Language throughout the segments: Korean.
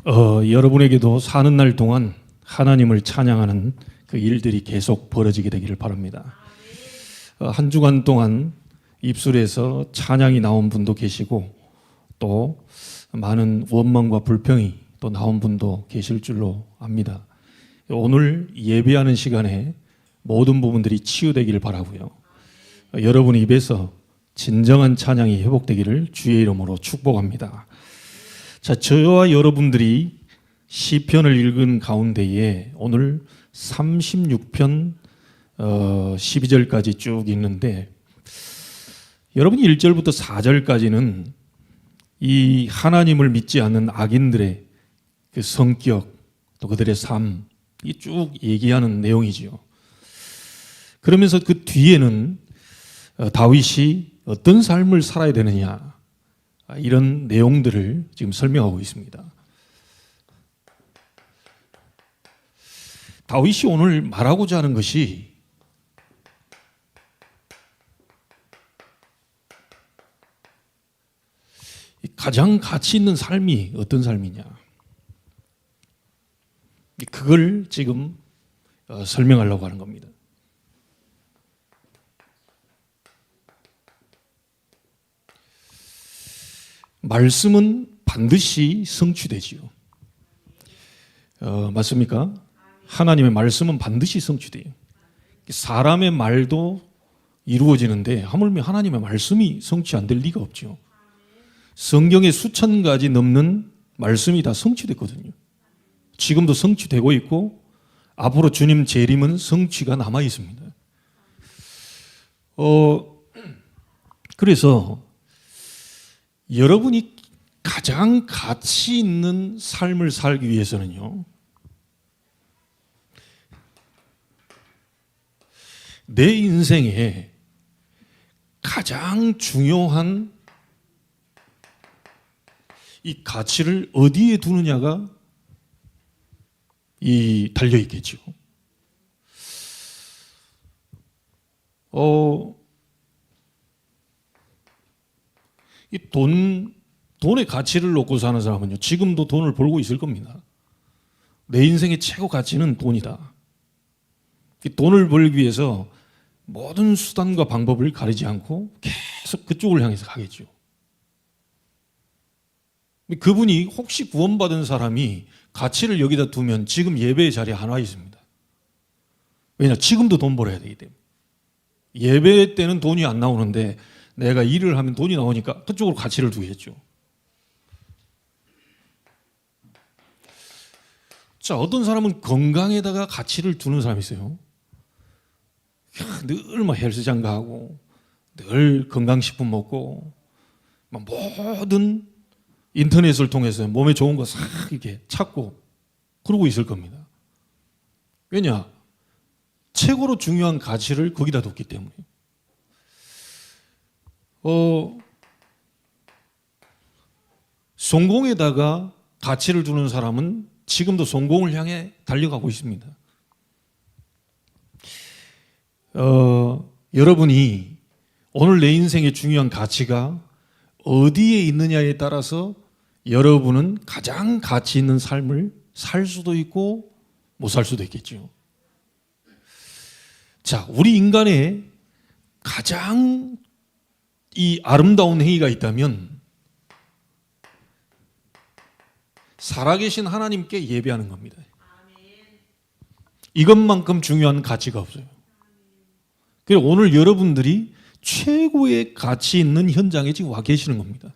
여러분에게도 사는 날 동안 하나님을 찬양하는 그 일들이 계속 벌어지게 되기를 바랍니다. 한 주간 동안 입술에서 찬양이 나온 분도 계시고 또 많은 원망과 불평이 또 나온 분도 계실 줄로 압니다. 오늘 예배하는 시간에 모든 부분들이 치유되기를 바라고요. 여러분 입에서 진정한 찬양이 회복되기를 주의 이름으로 축복합니다. 자, 저와 여러분들이 시편을 읽은 가운데에 오늘 36편 12절까지 쭉 읽는데 여러분이 1절부터 4절까지는 이 하나님을 믿지 않는 악인들의 그 성격 또 그들의 삶이 쭉 얘기하는 내용이지요. 그러면서 그 뒤에는 다윗이 어떤 삶을 살아야 되느냐 이런 내용들을 지금 설명하고 있습니다. 다윗이 오늘 말하고자 하는 것이 가장 가치 있는 삶이 어떤 삶이냐 그걸 지금 설명하려고 하는 겁니다. 말씀은 반드시 성취되지요. 맞습니까? 하나님의 말씀은 반드시 성취돼요. 사람의 말도 이루어지는데 하물며 하나님의 말씀이 성취 안 될 리가 없죠. 성경에 수천 가지 넘는 말씀이 다 성취됐거든요. 지금도 성취되고 있고 앞으로 주님 재림은 성취가 남아 있습니다. 그래서 여러분이 가장 가치 있는 삶을 살기 위해서는요, 내 인생에 가장 중요한 이 가치를 어디에 두느냐가 달려 있겠죠. 이 돈의 가치를 놓고 사는 사람은요, 지금도 돈을 벌고 있을 겁니다. 내 인생의 최고 가치는 돈이다. 이 돈을 벌기 위해서 모든 수단과 방법을 가리지 않고 계속 그쪽을 향해서 가겠죠. 그분이 혹시 구원받은 사람이 가치를 여기다 두면 지금 예배의 자리에 하나 있습니다. 왜냐? 지금도 돈 벌어야 되기 때문에. 예배 때는 돈이 안 나오는데 내가 일을 하면 돈이 나오니까 그쪽으로 가치를 두겠죠. 자, 어떤 사람은 건강에다가 가치를 두는 사람이 있어요. 늘 막 헬스장 가고 늘 건강식품 먹고 모든 인터넷을 통해서 몸에 좋은 거 싹 이렇게 찾고 그러고 있을 겁니다. 왜냐? 최고로 중요한 가치를 거기다 뒀기 때문에. 성공에다가 가치를 두는 사람은 지금도 성공을 향해 달려가고 있습니다. 여러분이 오늘 내 인생의 중요한 가치가 어디에 있느냐에 따라서 여러분은 가장 가치 있는 삶을 살 수도 있고 못 살 수도 있겠죠. 자, 우리 인간의 가장 이 아름다운 행위가 있다면 살아계신 하나님께 예배하는 겁니다. 이것만큼 중요한 가치가 없어요. 그래서 오늘 여러분들이 최고의 가치 있는 현장에 지금 와 계시는 겁니다.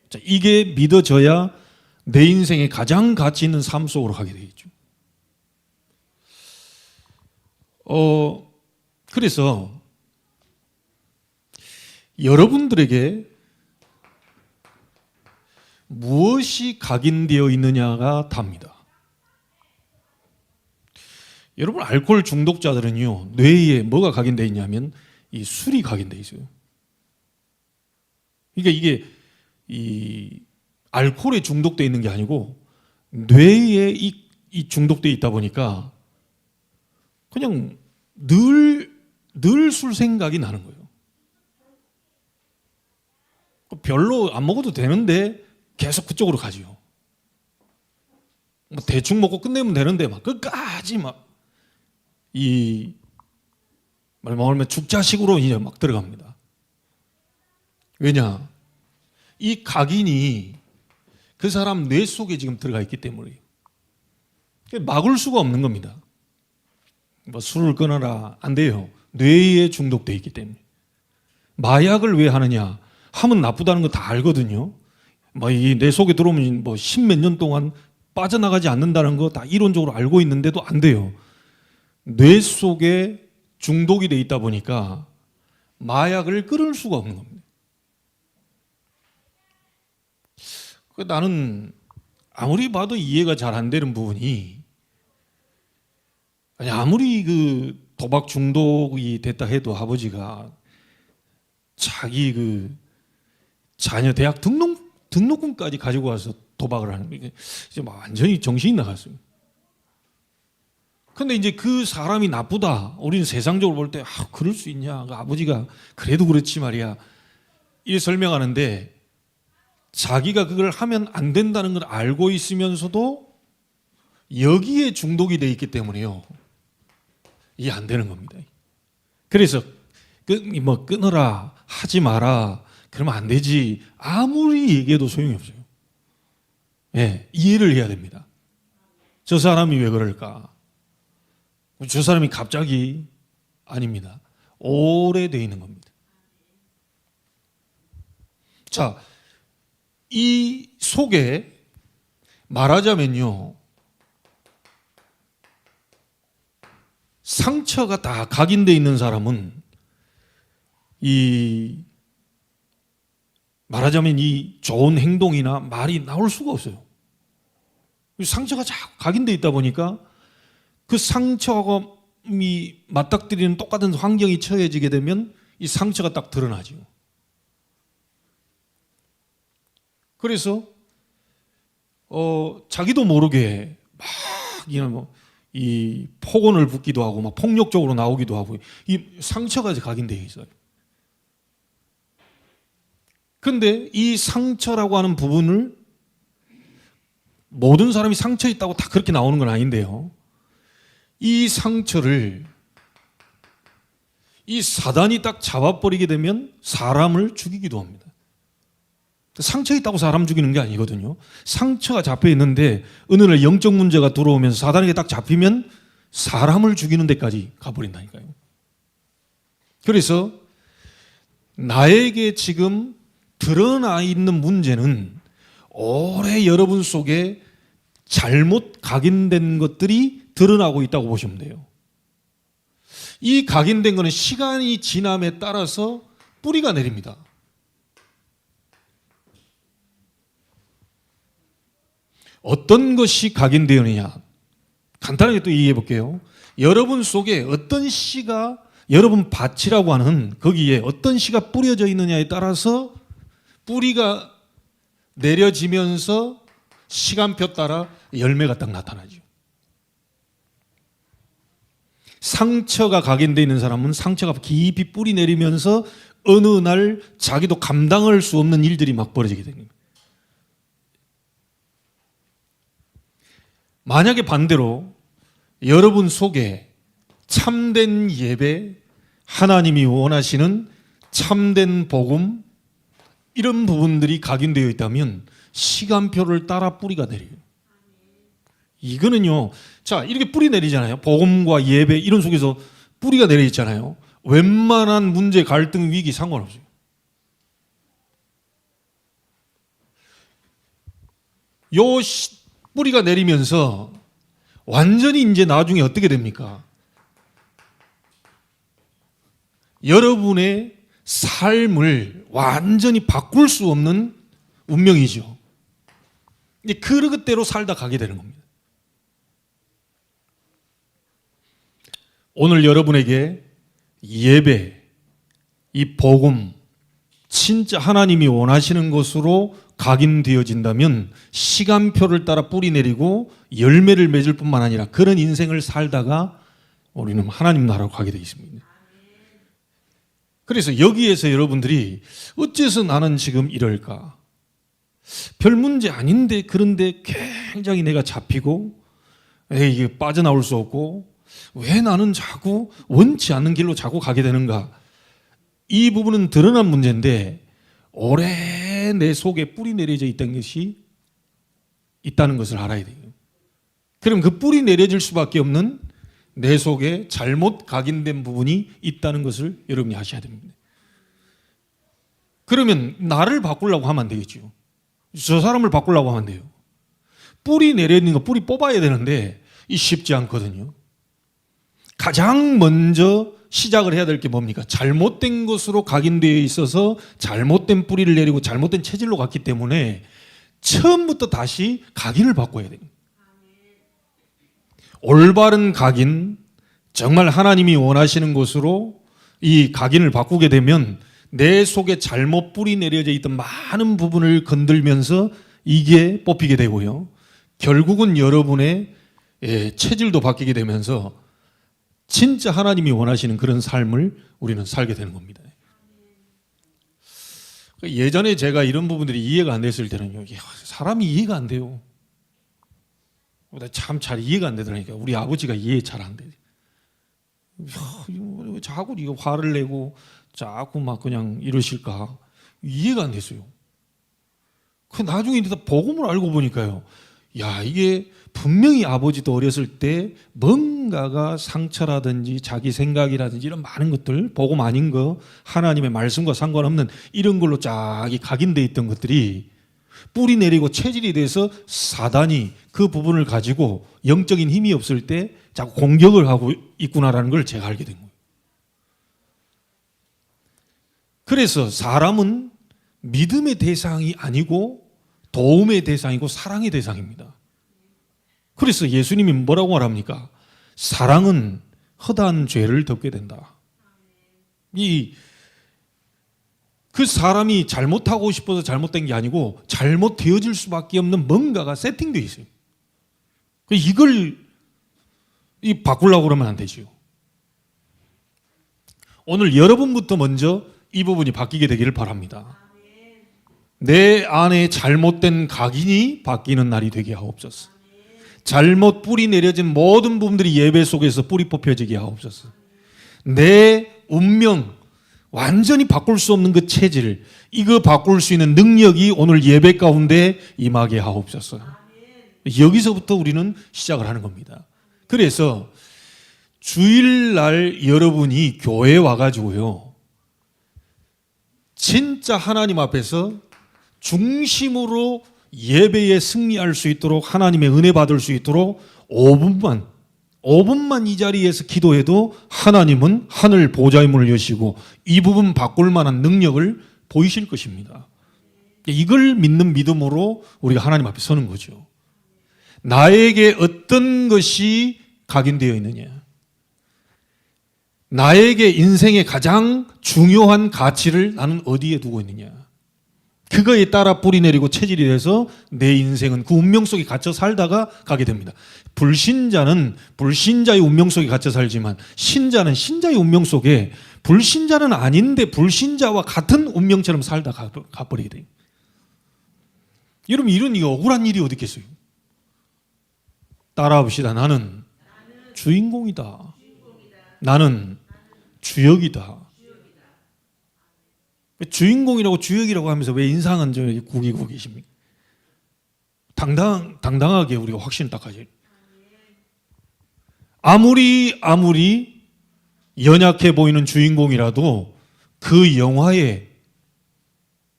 자, 이게 믿어져야 내 인생의 가장 가치 있는 삶 속으로 가게 되겠죠. 그래서 여러분들에게 무엇이 각인되어 있느냐가 답니다. 여러분, 알코올 중독자들은요, 뇌에 뭐가 각인되어 있냐면 이 술이 각인되어 있어요. 그러니까 이게 이 알코올에 중독되어 있는 게 아니고 뇌에 이 중독되어 있다 보니까 그냥 늘 술 생각이 나는 거예요. 별로 안 먹어도 되는데 계속 그쪽으로 가지요. 뭐 대충 먹고 끝내면 되는데 막 끝까지 막 이 말하면 죽자식으로 이제 막 들어갑니다. 왜냐? 이 각인이 그 사람 뇌 속에 지금 들어가 있기 때문에 막을 수가 없는 겁니다. 뭐 술을 끊어라 안 돼요. 뇌에 중독돼 있기 때문에. 마약을 왜 하느냐? 하면 나쁘다는 거 다 알거든요. 뭐 이 뇌 속에 들어오면 뭐 십몇 년 동안 빠져나가지 않는다는 거 다 이론적으로 알고 있는데도 안 돼요. 뇌 속에 중독이 돼 있다 보니까 마약을 끊을 수가 없는 겁니다. 나는 아무리 봐도 이해가 잘 안 되는 부분이, 아무리 그 도박 중독이 됐다 해도 아버지가 자기 그 자녀 대학 등록금까지 가지고 와서 도박을 하는 게 이제 완전히 정신이 나갔어요. 근데 이제 그 사람이 나쁘다. 우리는 세상적으로 볼 때 그럴 수 있냐? 그 아버지가 그래도 그렇지 말이야. 이렇게 설명하는데 자기가 그걸 하면 안 된다는 걸 알고 있으면서도 여기에 중독이 돼 있기 때문에요. 이게 안 되는 겁니다. 그래서 뭐 끊어라, 하지 마라, 그러면 안 되지. 아무리 얘기해도 소용이 없어요. 예, 이해를 해야 됩니다. 저 사람이 왜 그럴까? 저 사람이 갑자기 아닙니다. 오래되어 있는 겁니다. 자, 이 속에 말하자면요, 상처가 다 각인되어 있는 사람은 말하자면 이 좋은 행동이나 말이 나올 수가 없어요. 상처가 자꾸 각인되어 있다 보니까 그 상처가 맞닥뜨리는 똑같은 환경이 처해지게 되면 이 상처가 딱 드러나죠. 그래서 자기도 모르게 막 이 폭언을 붙기도 하고 막 폭력적으로 나오기도 하고 이 상처가 각인되어 있어요. 근데 이 상처라고 하는 부분을 모든 사람이 상처 있다고 다 그렇게 나오는 건 아닌데요. 이 상처를 이 사단이 딱 잡아버리게 되면 사람을 죽이기도 합니다. 상처 있다고 사람 죽이는 게 아니거든요. 상처가 잡혀 있는데 어느 날 영적 문제가 들어오면서 사단에게 딱 잡히면 사람을 죽이는 데까지 가버린다니까요. 그래서 나에게 지금 드러나 있는 문제는 오래 여러분 속에 잘못 각인된 것들이 드러나고 있다고 보시면 돼요. 이 각인된 것은 시간이 지남에 따라서 뿌리가 내립니다. 어떤 것이 각인되었느냐? 간단하게 또 얘기해 볼게요. 여러분 속에 어떤 씨가 여러분 밭이라고 하는 거기에 어떤 씨가 뿌려져 있느냐에 따라서 뿌리가 내려지면서 시간표 따라 열매가 딱 나타나죠. 상처가 각인되어 있는 사람은 상처가 깊이 뿌리 내리면서 어느 날 자기도 감당할 수 없는 일들이 막 벌어지게 됩니다. 만약에 반대로 여러분 속에 참된 예배, 하나님이 원하시는 참된 복음, 이런 부분들이 각인되어 있다면 시간표를 따라 뿌리가 내려요. 이거는요, 자, 이렇게 뿌리 내리잖아요. 복음과 예배 이런 속에서 뿌리가 내려 있잖아요. 웬만한 문제, 갈등, 위기 상관없어요. 요 뿌리가 내리면서 완전히 이제 나중에 어떻게 됩니까? 여러분의 삶을 완전히 바꿀 수 없는 운명이죠. 그 그대로 살다 가게 되는 겁니다. 오늘 여러분에게 예배, 이 복음, 진짜 하나님이 원하시는 것으로 각인되어진다면 시간표를 따라 뿌리 내리고 열매를 맺을 뿐만 아니라 그런 인생을 살다가 우리는 하나님 나라로 가게 되어 있습니다. 그래서 여기에서 여러분들이 어째서 나는 지금 이럴까? 별 문제 아닌데 그런데 굉장히 내가 잡히고 이게 빠져나올 수 없고 왜 나는 자꾸 원치 않는 길로 자꾸 가게 되는가? 이 부분은 드러난 문제인데 오래 내 속에 뿌리 내려져 있던 것이 있다는 것을 알아야 돼요. 그럼 그 뿌리 내려질 수밖에 없는 내 속에 잘못 각인된 부분이 있다는 것을 여러분이 아셔야 됩니다. 그러면 나를 바꾸려고 하면 안 되겠죠. 저 사람을 바꾸려고 하면 안 돼요. 뿌리 내려있는 거 뿌리 뽑아야 되는데 이 쉽지 않거든요. 가장 먼저 시작을 해야 될 게 뭡니까? 잘못된 것으로 각인되어 있어서 잘못된 뿌리를 내리고 잘못된 체질로 갔기 때문에 처음부터 다시 각인을 바꿔야 돼요. 올바른 각인, 정말 하나님이 원하시는 것으로 이 각인을 바꾸게 되면 내 속에 잘못 뿌리 내려져 있던 많은 부분을 건들면서 이게 뽑히게 되고요. 결국은 여러분의 체질도 바뀌게 되면서 진짜 하나님이 원하시는 그런 삶을 우리는 살게 되는 겁니다. 예전에 제가 이런 부분들이 이해가 안 됐을 때는요, 사람이 이해가 안 돼요. 참 잘 이해가 안 되더라니까. 우리 아버지가 이해 잘 안 돼. 자꾸 이거 화를 내고 자꾸 막 그냥 이러실까? 이해가 안 됐어요. 그 나중에 복음을 알고 보니까요. 야, 이게 분명히 아버지도 어렸을 때 뭔가가 상처라든지 자기 생각이라든지 이런 많은 것들, 복음 아닌 거, 하나님의 말씀과 상관없는 이런 걸로 쫙 각인되어 있던 것들이 뿌리 내리고 체질이 돼서 사단이 그 부분을 가지고 영적인 힘이 없을 때 자꾸 공격을 하고 있구나라는 걸 제가 알게 된 거예요. 그래서 사람은 믿음의 대상이 아니고 도움의 대상이고 사랑의 대상입니다. 그래서 예수님이 뭐라고 말합니까? 사랑은 허다한 죄를 덮게 된다. 그 사람이 잘못하고 싶어서 잘못된 게 아니고 잘못되어질 수밖에 없는 뭔가가 세팅되어 있어요. 이걸 바꾸려고 그러면 안 되죠. 오늘 여러분부터 먼저 이 부분이 바뀌게 되기를 바랍니다. 내 안에 잘못된 각인이 바뀌는 날이 되게 하옵소서. 잘못 뿌리 내려진 모든 부분들이 예배 속에서 뿌리 뽑혀지게 하옵소서. 내 운명, 완전히 바꿀 수 없는 그 체질, 이거 바꿀 수 있는 능력이 오늘 예배 가운데 임하게 하옵소서. 여기서부터 우리는 시작을 하는 겁니다. 그래서 주일날 여러분이 교회에 와가지고요, 진짜 하나님 앞에서 중심으로 예배에 승리할 수 있도록, 하나님의 은혜 받을 수 있도록 5분만 이 자리에서 기도해도 하나님은 하늘 보좌의 문을 여시고 이 부분 바꿀 만한 능력을 보이실 것입니다. 이걸 믿는 믿음으로 우리가 하나님 앞에 서는 거죠. 나에게 어떤 것이 각인되어 있느냐, 나에게 인생의 가장 중요한 가치를 나는 어디에 두고 있느냐, 그거에 따라 뿌리 내리고 체질이 돼서 내 인생은 그 운명 속에 갇혀 살다가 가게 됩니다. 불신자는 불신자의 운명 속에 갇혀 살지만 신자는 신자의 운명 속에, 불신자는 아닌데 불신자와 같은 운명처럼 살다 가버리게 돼요. 여러분, 이런 억울한 일이 어디 있겠어요? 따라합시다. 나는 주인공이다. 나는 주역이다. 주인공이라고 주역이라고 하면서 왜 인상은 저 구기고 계십니까? 당당하게 우리가 확신을 딱 가져요. 아무리 연약해 보이는 주인공이라도 그 영화의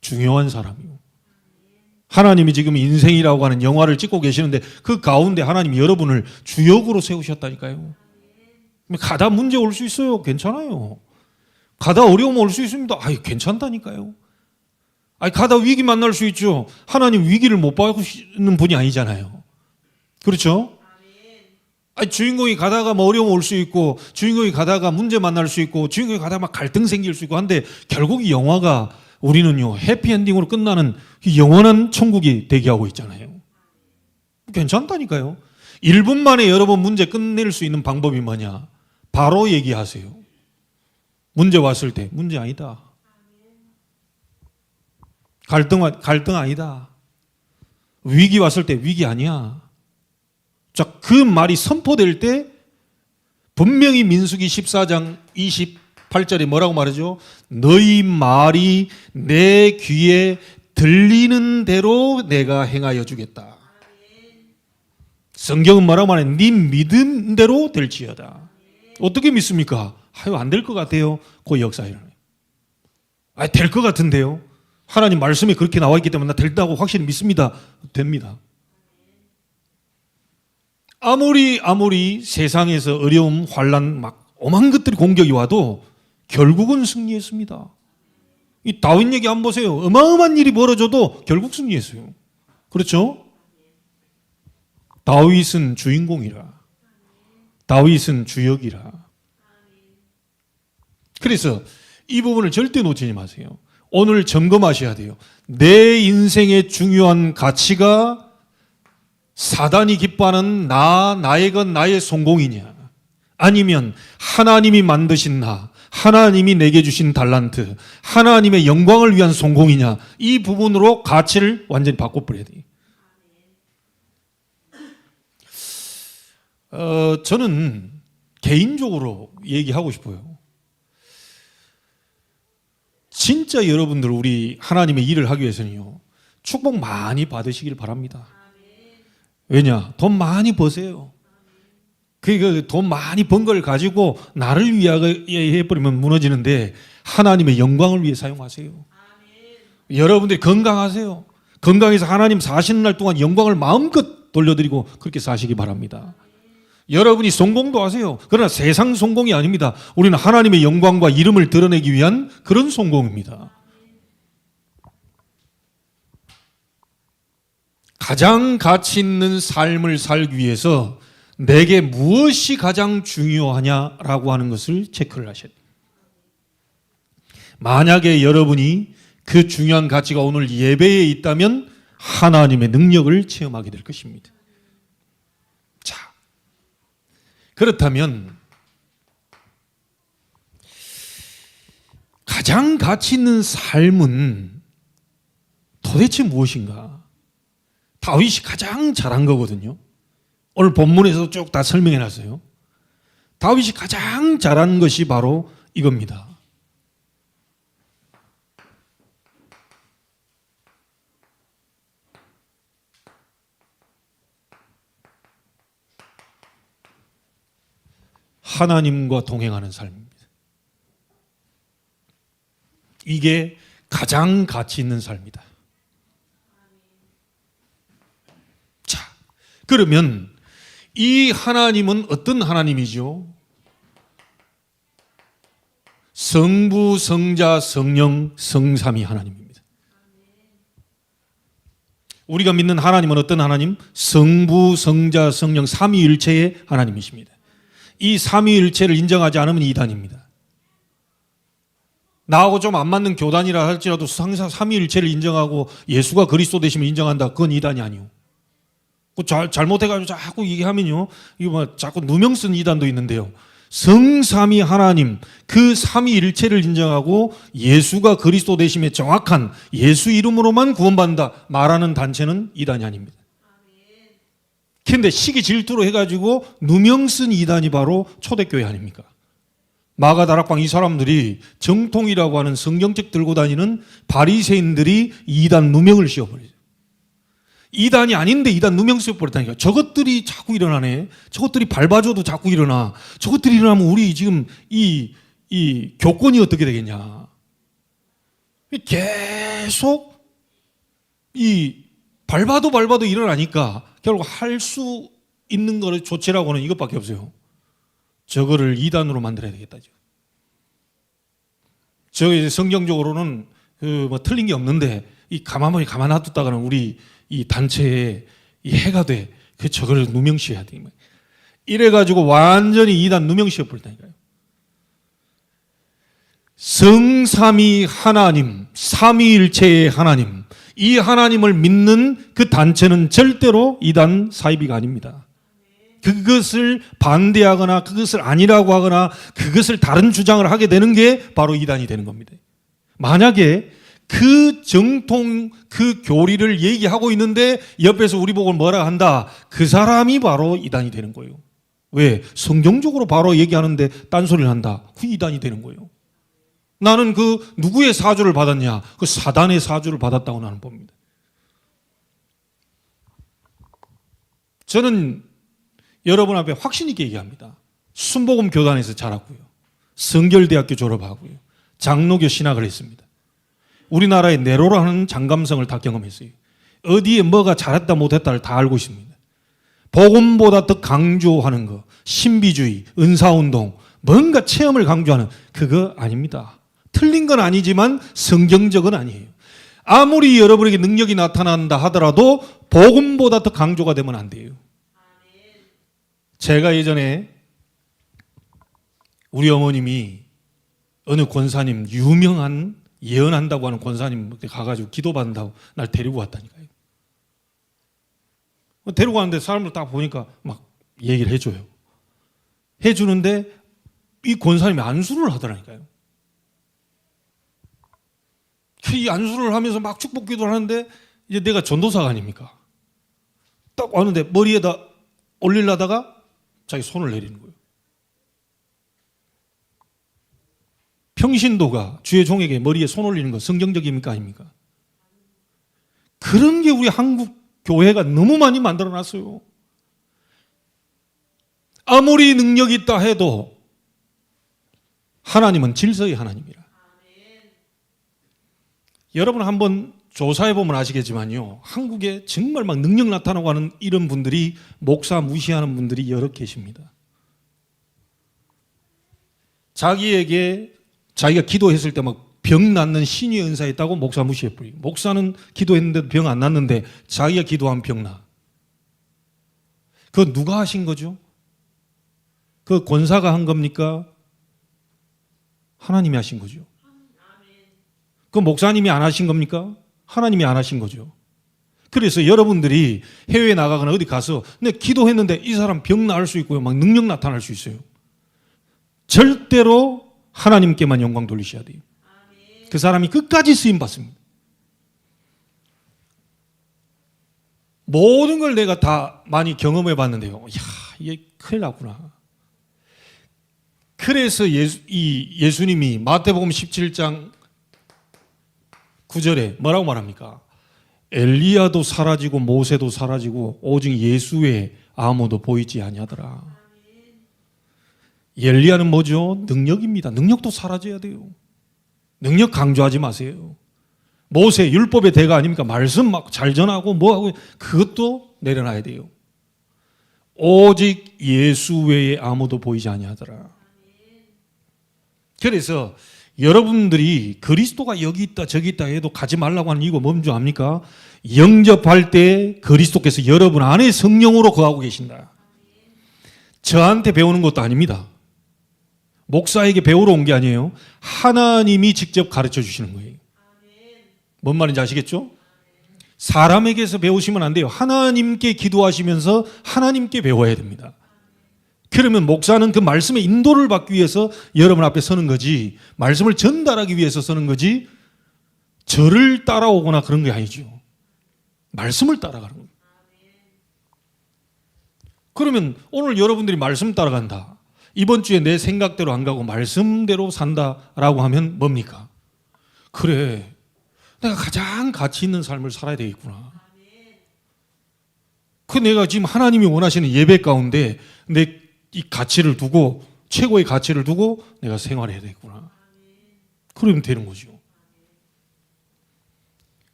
중요한 사람이요. 하나님이 지금 인생이라고 하는 영화를 찍고 계시는데 그 가운데 하나님이 여러분을 주역으로 세우셨다니까요. 가다 문제 올 수 있어요. 괜찮아요. 가다 어려움 올 수 있습니다. 괜찮다니까요. 가다 위기 만날 수 있죠. 하나님 위기를 못 받으시는 분이 아니잖아요. 그렇죠? 주인공이 가다가 어려움 올 수 있고, 주인공이 가다가 문제 만날 수 있고, 주인공이 가다가 막 갈등 생길 수 있고 한데, 결국 이 영화가 우리는요, 해피엔딩으로 끝나는 영원한 천국이 대기하고 있잖아요. 괜찮다니까요. 1분 만에 여러분 문제 끝낼 수 있는 방법이 뭐냐? 바로 얘기하세요. 문제 왔을 때 문제 아니다. 갈등 아니다. 위기 왔을 때 위기 아니야. 자, 그 말이 선포될 때 분명히 민수기 14장 28절에 뭐라고 말하죠? 너희 말이 내 귀에 들리는 대로 내가 행하여 주겠다. 성경은 뭐라고 말해? 네 믿은 대로 될지어다. 어떻게 믿습니까? 아유, 안 될 것 같아요. 그 역사 일어나요. 아, 될 것 같은데요. 하나님 말씀에 그렇게 나와 있기 때문에 나 된다고 확실히 믿습니다. 됩니다. 아무리 세상에서 어려움, 환란, 막 오만 것들이 공격이 와도 결국은 승리했습니다. 이 다윗 얘기 한번 보세요. 어마어마한 일이 벌어져도 결국 승리했어요. 그렇죠? 다윗은 주인공이라. 다윗은 주역이라. 그래서 이 부분을 절대 놓치지 마세요. 오늘 점검하셔야 돼요. 내 인생의 중요한 가치가 사단이 기뻐하는 나의 것, 나의 성공이냐, 아니면 하나님이 만드신 나, 하나님이 내게 주신 달란트, 하나님의 영광을 위한 성공이냐, 이 부분으로 가치를 완전히 바꿔버려야 돼요. 저는 개인적으로 얘기하고 싶어요. 진짜 여러분들 우리 하나님의 일을 하기 위해서는요, 축복 많이 바랍니다. 왜냐? 돈 많이 버세요. 그 돈 많이 번 걸 가지고 나를 위하여 해버리면 무너지는데 하나님의 영광을 위해 사용하세요. 여러분들이 건강하세요. 건강해서 하나님 사시는 날 동안 영광을 마음껏 돌려드리고 그렇게 사시기 바랍니다. 여러분이 성공도 하세요. 그러나 세상 성공이 아닙니다. 우리는 하나님의 영광과 이름을 드러내기 위한 그런 성공입니다. 가장 가치 있는 삶을 살기 위해서 내게 무엇이 가장 중요하냐라고 하는 것을 체크를 하셔야 돼요. 만약에 여러분이 그 중요한 가치가 오늘 예배에 있다면 하나님의 능력을 체험하게 될 것입니다. 자, 그렇다면 가장 가치 있는 삶은 도대체 무엇인가? 다윗이 가장 잘한 거거든요. 오늘 본문에서 쭉 다 설명해 놨어요. 다윗이 가장 잘한 것이 바로 이겁니다. 하나님과 동행하는 삶입니다. 이게 가장 가치 있는 삶이다. 자, 그러면 이 하나님은 어떤 하나님이죠? 성부, 성자, 성령, 성삼위 하나님입니다. 우리가 믿는 하나님은 어떤 하나님? 성부, 성자, 성령 삼위일체의 하나님이십니다. 이 삼위일체를 인정하지 않으면 이단입니다. 나하고 좀 안 맞는 교단이라 할지라도 항상 삼위일체를 인정하고 예수가 그리스도 되심을 인정한다. 그건 이단이 아니요. 잘못해가지고 자꾸 얘기하면요, 이거 뭐 자꾸 누명 쓴 이단도 있는데요. 성삼위 하나님, 그 삼위일체를 인정하고 예수가 그리스도 되심에 정확한 예수 이름으로만 구원받는다 말하는 단체는 이단이 아닙니다. 그런데 시기 질투로 해가지고 누명 쓴 이단이 바로 초대교회 아닙니까? 마가다락방 이 사람들이 정통이라고 하는 성경책 들고 다니는 바리새인들이 이단 누명을 씌워버리죠. 이단이 아닌데 이단 누명 씌워버렸다니까. 저것들이 자꾸 일어나네. 저것들이 밟아줘도 자꾸 일어나. 저것들이 일어나면 우리 지금 이 교권이 어떻게 되겠냐. 계속 밟아도 일어나니까 결국 할 수 있는 거를 조치라고는 이것밖에 없어요. 저거를 이단으로 만들어야 되겠다죠. 저 이제 성경적으로는 뭐 틀린 게 없는데 가만 놔뒀다가는 우리 이 단체에 이 해가 돼. 저걸 누명씌워야 돼. 이래가지고 완전히 이단 누명씌워 버린다니까요. 성삼위 하나님, 삼위일체의 하나님, 이 하나님을 믿는 그 단체는 절대로 이단 사이비가 아닙니다. 그것을 반대하거나 그것을 아니라고 하거나 그것을 다른 주장을 하게 되는 게 바로 이단이 되는 겁니다. 만약에 그 정통, 그 교리를 얘기하고 있는데 옆에서 우리 보고 뭐라 한다. 그 사람이 바로 이단이 되는 거예요. 왜? 성경적으로 바로 얘기하는데 딴소리를 한다. 그 이단이 되는 거예요. 나는 그 누구의 사주를 받았냐? 그 사단의 사주를 받았다고 나는 봅니다. 저는 여러분 앞에 확신 있게 얘기합니다. 순복음 교단에서 자랐고요. 성결대학교 졸업하고요. 장로교 신학을 했습니다. 우리나라의 네로라는 장감성을 다 경험했어요. 어디에 뭐가 잘했다 못했다를 다 알고 있습니다. 복음보다 더 강조하는 거, 신비주의, 은사운동, 뭔가 체험을 강조하는 그거 아닙니다. 틀린 건 아니지만 성경적은 아니에요. 아무리 여러분에게 능력이 나타난다 하더라도 복음보다 더 강조가 되면 안 돼요. 제가 예전에 우리 어머님이 어느 권사님, 유명한 예언한다고 하는 권사님 가가지고 기도받는다고 날 데리고 왔다니까요. 데리고 왔는데 사람을 딱 보니까 막 얘기를 해줘요. 해주는데 이 권사님이 안수를 하더라니까요. 이 안수를 하면서 막 축복 기도를 하는데 이제 내가 전도사가 아닙니까? 딱 왔는데 머리에다 올리려다가 자기 손을 내리는 거예요. 평신도가 주의 종에게 머리에 손 올리는 거 성경적입니까 아닙니까? 그런 게 우리 한국 교회가 너무 많이 만들어놨어요. 아무리 능력이 있다 해도 하나님은 질서의 하나님이라. 여러분 한번 조사해보면 아시겠지만요. 한국에 정말 막 능력 나타나고 하는 이런 분들이 목사 무시하는 분들이 여러 계십니다. 자기가 기도했을 때 막 병 낫는 신의 은사 있다고 목사 무시해버리고, 목사는 기도했는데도 병 안 낫는데 자기가 기도하면 병 나. 그거 누가 하신 거죠? 그 권사가 한 겁니까? 하나님이 하신 거죠. 그 목사님이 안 하신 겁니까? 하나님이 안 하신 거죠. 그래서 여러분들이 해외에 나가거나 어디 가서 내 기도했는데 이 사람 병 나을 수 있고요. 막 능력 나타날 수 있어요. 절대로 하나님께만 영광 돌리셔야 돼요. 그 사람이 끝까지 쓰임 받습니다. 모든 걸 내가 다 많이 경험해 봤는데요. 이야, 이게 큰일 났구나. 그래서 예수님이 마태복음 17장 9절에 뭐라고 말합니까? 엘리야도 사라지고 모세도 사라지고 오직 예수 외에 아무도 보이지 아니하더라. 엘리야는 뭐죠? 능력입니다. 능력도 사라져야 돼요. 능력 강조하지 마세요. 모세 율법의 대가 아닙니까? 말씀 막 잘 전하고 뭐하고 그것도 내려놔야 돼요. 오직 예수 외에 아무도 보이지 아니하더라. 그래서 여러분들이 그리스도가 여기 있다 저기 있다 해도 가지 말라고 하는 이유가 뭔지 압니까? 영접할 때 그리스도께서 여러분 안에 성령으로 거하고 계신다. 저한테 배우는 것도 아닙니다. 목사에게 배우러 온 게 아니에요. 하나님이 직접 가르쳐 주시는 거예요. 뭔 말인지 아시겠죠? 사람에게서 배우시면 안 돼요. 하나님께 기도하시면서 하나님께 배워야 됩니다. 그러면 목사는 그 말씀의 인도를 받기 위해서 여러분 앞에 서는 거지, 말씀을 전달하기 위해서 서는 거지, 저를 따라오거나 그런 게 아니죠. 말씀을 따라가는 거예요. 그러면 오늘 여러분들이 말씀 따라간다. 이번 주에 내 생각대로 안 가고 말씀대로 산다라고 하면 뭡니까? 그래, 내가 가장 가치 있는 삶을 살아야 되겠구나. 그 내가 지금 하나님이 원하시는 예배 가운데 내 이 가치를 두고, 최고의 가치를 두고 내가 생활해야 되겠구나. 그러면 되는 거죠.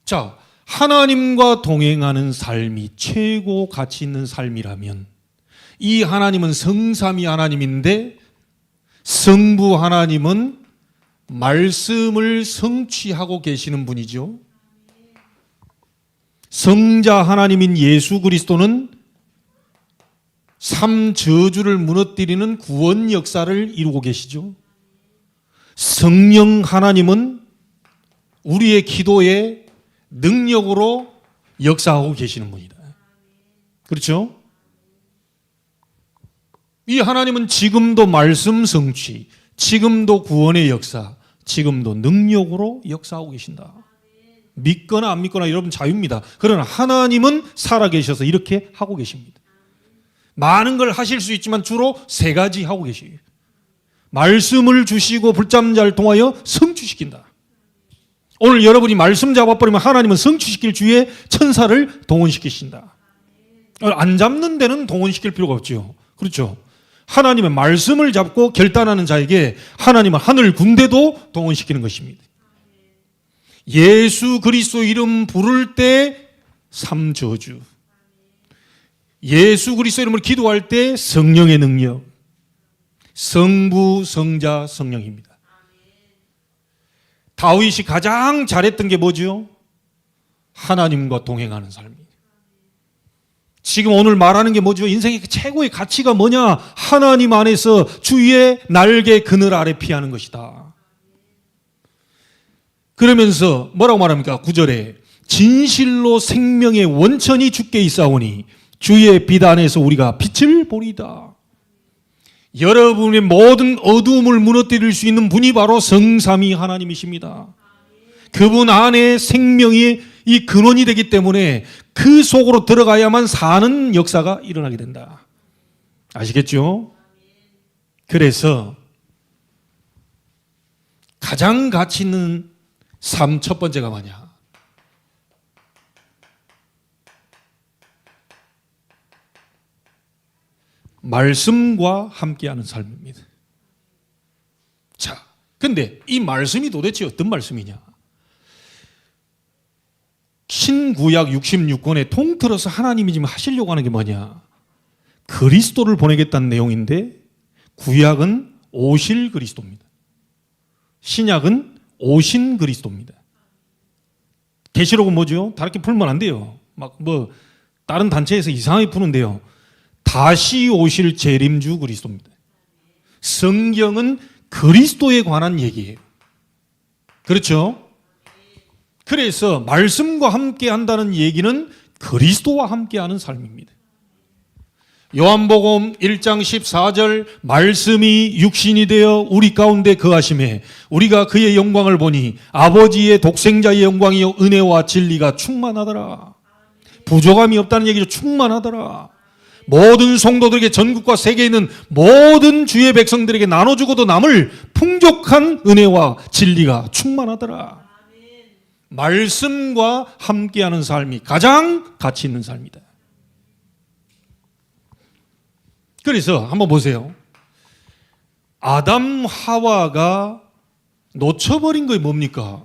자, 하나님과 동행하는 삶이 최고 가치 있는 삶이라면 이 하나님은 성삼위 하나님인데 성부 하나님은 말씀을 성취하고 계시는 분이죠. 성자 하나님인 예수 그리스도는 삼저주를 무너뜨리는 구원 역사를 이루고 계시죠. 성령 하나님은 우리의 기도에 능력으로 역사하고 계시는 분이다. 그렇죠? 이 하나님은 지금도 말씀 성취, 지금도 구원의 역사, 지금도 능력으로 역사하고 계신다. 믿거나 안 믿거나 여러분 자유입니다. 그러나 하나님은 살아계셔서 이렇게 하고 계십니다. 많은 걸 하실 수 있지만 주로 세 가지 하고 계시요. 말씀을 주시고 불잡는 자를 통하여 성취시킨다. 오늘 여러분이 말씀 잡아버리면 하나님은 성취시킬 주의 천사를 동원시키신다. 안 잡는 데는 동원시킬 필요가 없죠. 그렇죠? 하나님의 말씀을 잡고 결단하는 자에게 하나님은 하늘 군대도 동원시키는 것입니다. 예수 그리스도 이름 부를 때 삼저주, 예수 그리스도 이름으로 기도할 때 성령의 능력, 성부, 성자, 성령입니다. 다윗이 가장 잘했던 게 뭐죠? 하나님과 동행하는 삶이에요. 지금 오늘 말하는 게 뭐죠? 인생의 최고의 가치가 뭐냐? 하나님 안에서 주의 날개 그늘 아래 피하는 것이다. 그러면서 뭐라고 말합니까? 9절에 진실로 생명의 원천이 주께 있사오니 주의 빛 안에서 우리가 빛을 보리다. 여러분의 모든 어두움을 무너뜨릴 수 있는 분이 바로 성삼위 하나님이십니다. 그분 안에 생명이 이 근원이 되기 때문에 그 속으로 들어가야만 사는 역사가 일어나게 된다. 아시겠죠? 그래서 가장 가치 있는 삶 첫 번째가 뭐냐? 말씀과 함께하는 삶입니다. 자, 근데 이 말씀이 도대체 어떤 말씀이냐? 신구약 66권에 통틀어서 하나님이 지금 하시려고 하는 게 뭐냐? 그리스도를 보내겠다는 내용인데 구약은 오실 그리스도입니다. 신약은 오신 그리스도입니다. 계시록은 뭐죠? 다르게 풀면 안 돼요. 막 뭐 다른 단체에서 이상하게 푸는데요. 다시 오실 재림주 그리스도입니다. 성경은 그리스도에 관한 얘기예요. 그렇죠? 그래서 말씀과 함께 한다는 얘기는 그리스도와 함께하는 삶입니다. 요한복음 1장 14절 말씀이 육신이 되어 우리 가운데 거하심에 우리가 그의 영광을 보니 아버지의 독생자의 영광이요 은혜와 진리가 충만하더라. 부족함이 없다는 얘기죠. 충만하더라. 모든 성도들에게 전국과 세계에 있는 모든 주의 백성들에게 나눠주고도 남을 풍족한 은혜와 진리가 충만하더라. 말씀과 함께하는 삶이 가장 가치 있는 삶이다. 그래서 한번 보세요. 아담 하와가 놓쳐버린 게 뭡니까?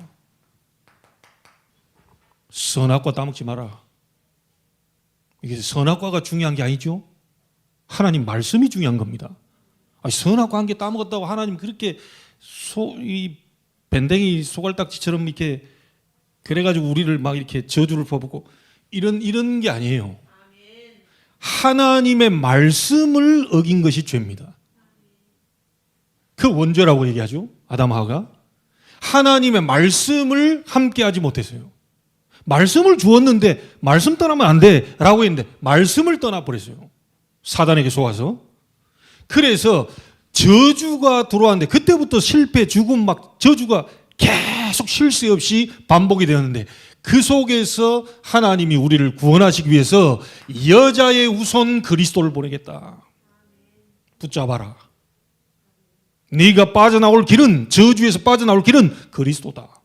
선악과 따먹지 마라. 이게 선악과가 중요한 게 아니죠. 하나님 말씀이 중요한 겁니다. 선악과 한 개 따먹었다고 하나님 그렇게 이 밴댕이 소갈딱지처럼 이렇게 그래가지고 우리를 막 이렇게 저주를 퍼붓고 이런 게 아니에요. 하나님의 말씀을 어긴 것이 죄입니다. 그 원죄라고 얘기하죠. 아담 하와가 하나님의 말씀을 함께하지 못했어요. 말씀을 주었는데 말씀 떠나면 안 돼 라고 했는데 말씀을 떠나버렸어요. 사단에게 속아서. 그래서 저주가 들어왔는데 그때부터 실패, 죽음, 막 저주가 계속 쉴 새 없이 반복이 되었는데 그 속에서 하나님이 우리를 구원하시기 위해서 여자의 우선 그리스도를 보내겠다. 붙잡아라. 네가 빠져나올 길은, 저주에서 빠져나올 길은 그리스도다.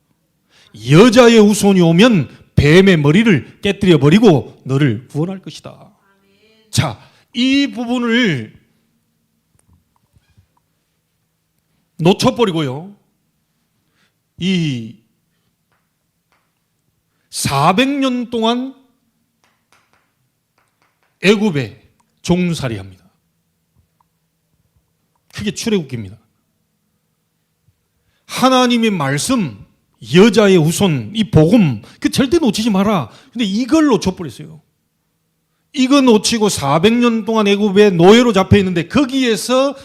여자의 우선이 오면 뱀의 머리를 깨뜨려 버리고 너를 구원할 것이다. 자, 이 부분을 놓쳐버리고요. 이 400년 동안 애굽에 종살이합니다. 그게 출애굽기입니다. 하나님의 말씀, 여자의 우선, 이 복음, 그 절대 놓치지 마라. 근데 이걸 놓쳐버렸어요. 이거 놓치고 400년 동안 애굽에 노예로 잡혀 있는데 거기에서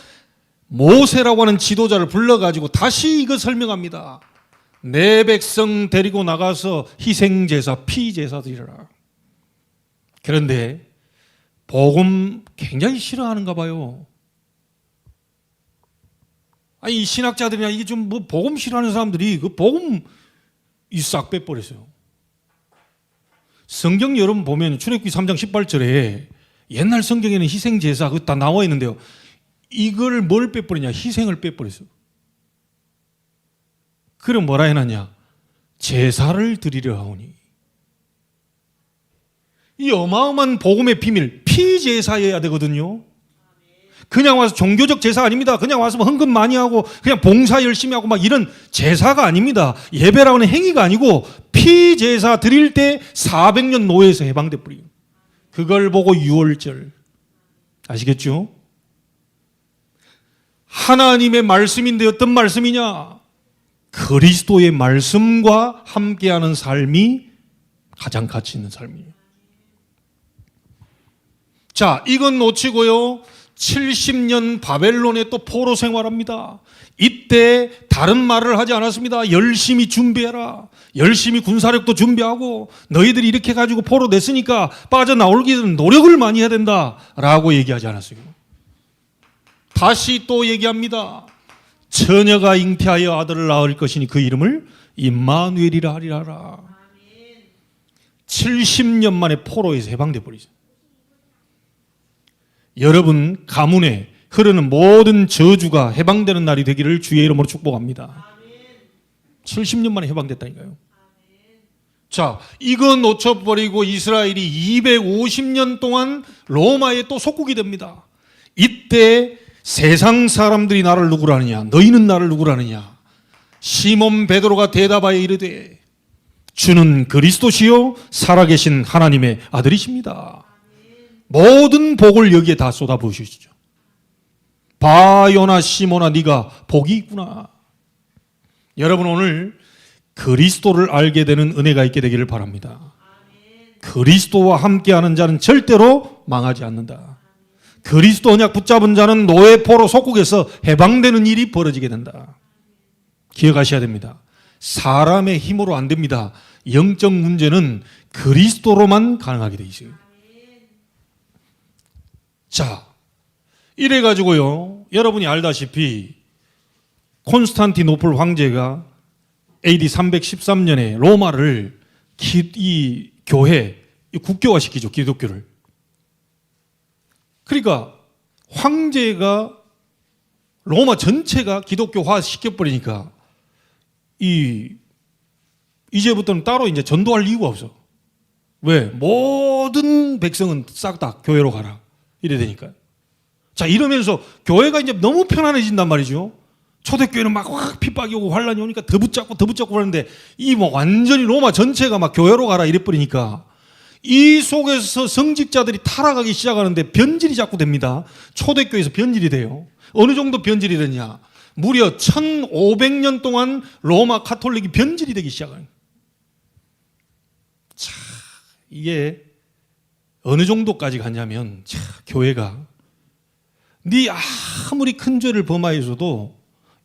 모세라고 하는 지도자를 불러가지고 다시 이거 설명합니다. 내 백성 데리고 나가서 희생제사, 피제사 드리라. 그런데 복음 굉장히 싫어하는가 봐요. 아니, 이 신학자들이나 이게 좀 뭐 복음 싫어하는 사람들이 그 복음 이 싹 빼버렸어요. 성경 여러분 보면 출애굽기 3장 18절에 옛날 성경에는 희생 제사 그거 다 나와 있는데요. 이걸 뭘 빼버리냐? 희생을 빼버렸어요. 그럼 뭐라 해놨냐? 제사를 드리려 하오니. 이 어마어마한 복음의 비밀, 피제사여야 되거든요. 그냥 와서 종교적 제사 아닙니다. 그냥 와서 뭐 헌금 많이 하고 그냥 봉사 열심히 하고 막 이런 제사가 아닙니다. 예배라는 행위가 아니고 피제사 드릴 때 400년 노예에서 해방돼 버려요. 그걸 보고 유월절. 아시겠죠? 하나님의 말씀인데 어떤 말씀이냐? 그리스도의 말씀과 함께하는 삶이 가장 가치 있는 삶이에요. 자, 이건 놓치고요. 70년 바벨론에 또 포로 생활합니다. 이때 다른 말을 하지 않았습니다. 열심히 준비해라. 열심히 군사력도 준비하고 너희들이 이렇게 가지고 포로 냈으니까 빠져나오기 위해서 노력을 많이 해야 된다 라고 얘기하지 않았어요. 다시 또 얘기합니다. 처녀가 잉태하여 아들을 낳을 것이니 그 이름을 임마누엘이라 하리라. 70년 만에 포로에서 해방돼 버리죠. 여러분 가문에 흐르는 모든 저주가 해방되는 날이 되기를 주의 이름으로 축복합니다. 70년 만에 해방됐다니까요. 자, 이거 놓쳐버리고 이스라엘이 250년 동안 로마에 또 속국이 됩니다. 이때 세상 사람들이 나를 누구라느냐? 너희는 나를 누구라느냐? 시몬 베드로가 대답하여 이르되 주는 그리스도시요 살아계신 하나님의 아들이십니다. 모든 복을 여기에 다 쏟아부으시죠. 바요나 시몬아 네가 복이 있구나. 여러분 오늘 그리스도를 알게 되는 은혜가 있게 되기를 바랍니다. 그리스도와 함께하는 자는 절대로 망하지 않는다. 그리스도 언약 붙잡은 자는 노예 포로 속국에서 해방되는 일이 벌어지게 된다. 기억하셔야 됩니다. 사람의 힘으로 안 됩니다. 영적 문제는 그리스도로만 가능하게 돼 있어요. 자, 이래가지고요, 여러분이 알다시피 콘스탄티노플 황제가 AD 313년에 로마를 이 교회 국교화시키죠, 기독교를. 그러니까 황제가 로마 전체가 기독교화 시켜버리니까 이제부터는 따로 이제 전도할 이유가 없어. 왜? 모든 백성은 싹 다 교회로 가라. 이래 되니까. 자, 이러면서 교회가 이제 너무 편안해진단 말이죠. 초대교회는 막 확 핍박이 오고 환란이 오니까 더 붙잡고 하는데 이 뭐 완전히 로마 전체가 막 교회로 가라 이래버리니까 이 속에서 성직자들이 타락하기 시작하는데 변질이 자꾸 됩니다. 초대교회에서 변질이 돼요. 어느 정도 변질이 되냐? 무려 1500년 동안 로마 카톨릭이 변질이 되기 시작해요. 자, 이게 어느 정도까지 갔냐면 교회가 네 아무리 큰 죄를 범하여서도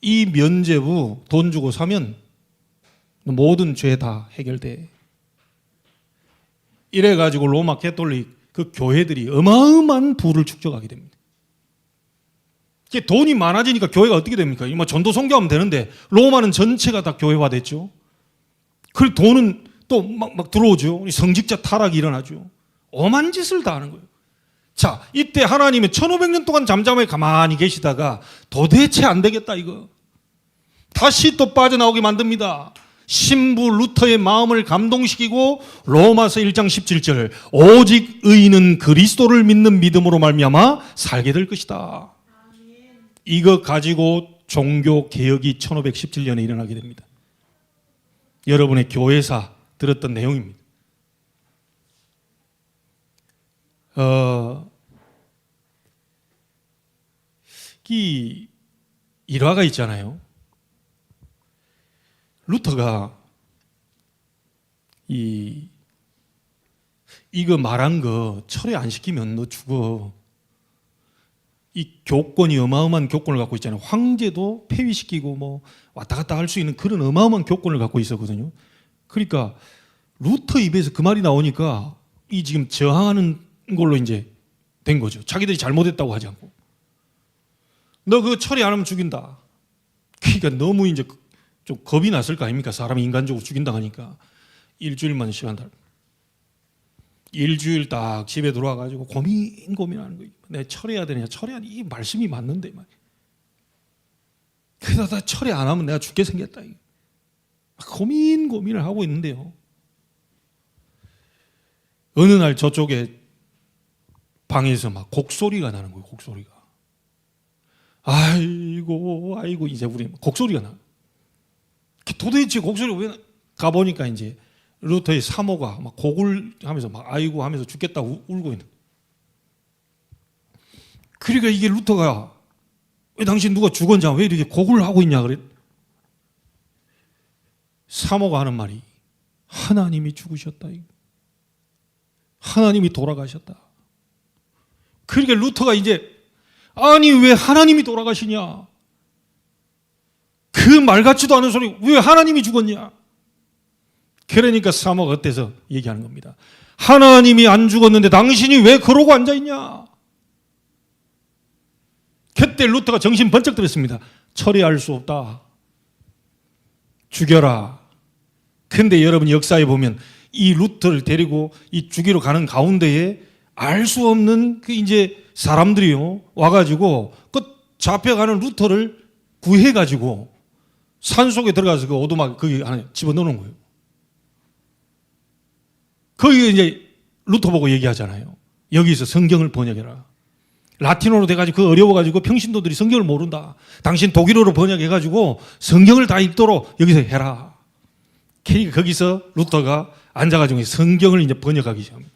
이 면죄부 돈 주고 사면 모든 죄 다 해결돼. 이래가지고 로마 가톨릭 그 교회들이 어마어마한 부를 축적하게 됩니다. 돈이 많아지니까 교회가 어떻게 됩니까? 뭐 전도 선교하면 되는데 로마는 전체가 다 교회화됐죠. 그 돈은 또 막 들어오죠. 성직자 타락이 일어나죠. 엄한 짓을 다 하는 거예요. 자, 이때 하나님은 1500년 동안 잠잠하게 가만히 계시다가 도대체 안 되겠다 이거. 다시 또 빠져나오게 만듭니다. 신부 루터의 마음을 감동시키고 로마서 1장 17절 오직 의인은 그리스도를 믿는 믿음으로 말미암아 살게 될 것이다. 이거 가지고 종교 개혁이 1517년에 일어나게 됩니다. 여러분의 교회사 들었던 내용입니다. 이 일화가 있잖아요. 루터가 이거 말한 거 철회 안 시키면 너 죽어. 이 교권이 어마어마한 교권을 갖고 있잖아요. 황제도 폐위시키고 뭐 왔다 갔다 할 수 있는 그런 어마어마한 교권을 갖고 있었거든요. 그러니까 루터 입에서 그 말이 나오니까 이 지금 저항하는 걸로 이제 된 거죠. 자기들이 잘못했다고 하지 않고. 너 그거 처리 안 하면 죽인다. 그러니까 너무 이제 좀 겁이 났을 거 아닙니까? 사람이 인간적으로 죽인다 하니까 일주일만 시간 달. 일주일 딱 집에 들어와가지고 고민하는 거예요. 내가 철회해야 되냐, 철회하냐, 이 말씀이 맞는데. 그래서 나 철회 안 하면 내가 죽게 생겼다. 고민을 하고 있는데요. 어느 날 저쪽에 방에서 막 곡소리가 나는 거예요. 곡소리가. 아이고 이제 우리 곡소리가 나. 도대체 곡소리가 왜 가보니까 이제 루터의 사모가 막 곡을 하면서 막 아이고 하면서 죽겠다고 울고 있는. 그러니까 이게 루터가 왜 당신 누가 죽었냐, 왜 이렇게 곡을 하고 있냐 그래. 사모가 하는 말이 하나님이 죽으셨다. 하나님이 돌아가셨다. 그러니까 루터가 이제 아니 왜 하나님이 돌아가시냐, 그 말 같지도 않은 소리, 왜 하나님이 죽었냐. 그러니까 사모가 어때서 얘기하는 겁니다. 하나님이 안 죽었는데 당신이 왜 그러고 앉아있냐. 그때 루터가 정신 번쩍 들었습니다. 처리할 수 없다. 죽여라. 근데 여러분 역사에 보면 이 루터를 데리고 이 죽이러 가는 가운데에 알 수 없는 그 이제 사람들이요 와가지고 그 잡혀가는 루터를 구해가지고 산속에 들어가서 그 오두막 거기 안에 집어넣는 거예요. 거기 이제 루터 보고 얘기하잖아요. 여기서 성경을 번역해라. 라틴어로 돼가지고 그 어려워가지고 평신도들이 성경을 모른다. 당신 독일어로 번역해가지고 성경을 다 읽도록 여기서 해라. 그러니까 거기서 루터가 앉아가지고 성경을 이제 번역하기 시작합니다.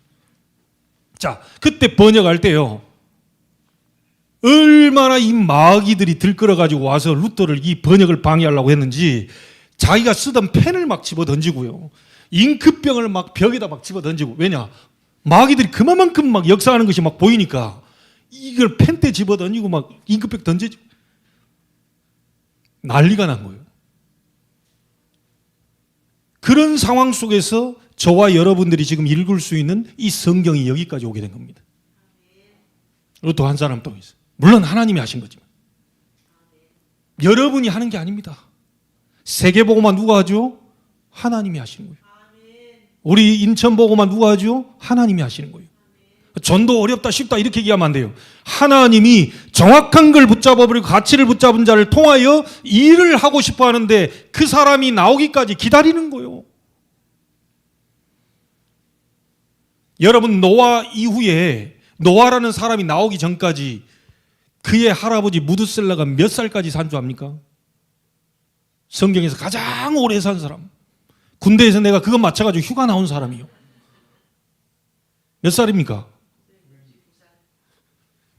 자, 그때 번역할 때요, 얼마나 이 마귀들이 들끓어가지고 와서 루터를 이 번역을 방해하려고 했는지 자기가 쓰던 펜을 막 집어 던지고요, 잉크병을 막 벽에다 막 집어 던지고. 왜냐? 마귀들이 그만큼 막 역사하는 것이 막 보이니까 이걸 펜대 집어 던지고 막 잉크병 던지고 난리가 난 거예요. 그런 상황 속에서 저와 여러분들이 지금 읽을 수 있는 이 성경이 여기까지 오게 된 겁니다. 그리고 또 한 사람 또 있어요. 물론 하나님이 하신 거지만 여러분이 하는 게 아닙니다. 세계보고만 누가 하죠? 하나님이 하시는 거예요. 우리 인천보고만 누가 하죠? 하나님이 하시는 거예요. 전도 어렵다 쉽다 이렇게 얘기하면 안 돼요. 하나님이 정확한 걸 붙잡아버리고 가치를 붙잡은 자를 통하여 일을 하고 싶어 하는데 그 사람이 나오기까지 기다리는 거예요. 여러분, 노아 이후에 노아라는 사람이 나오기 전까지 그의 할아버지 무드셀라가 몇 살까지 산 줄 압니까? 성경에서 가장 오래 산 사람. 군대에서 내가 그거 맞춰가지고 휴가 나온 사람이요. 몇 살입니까?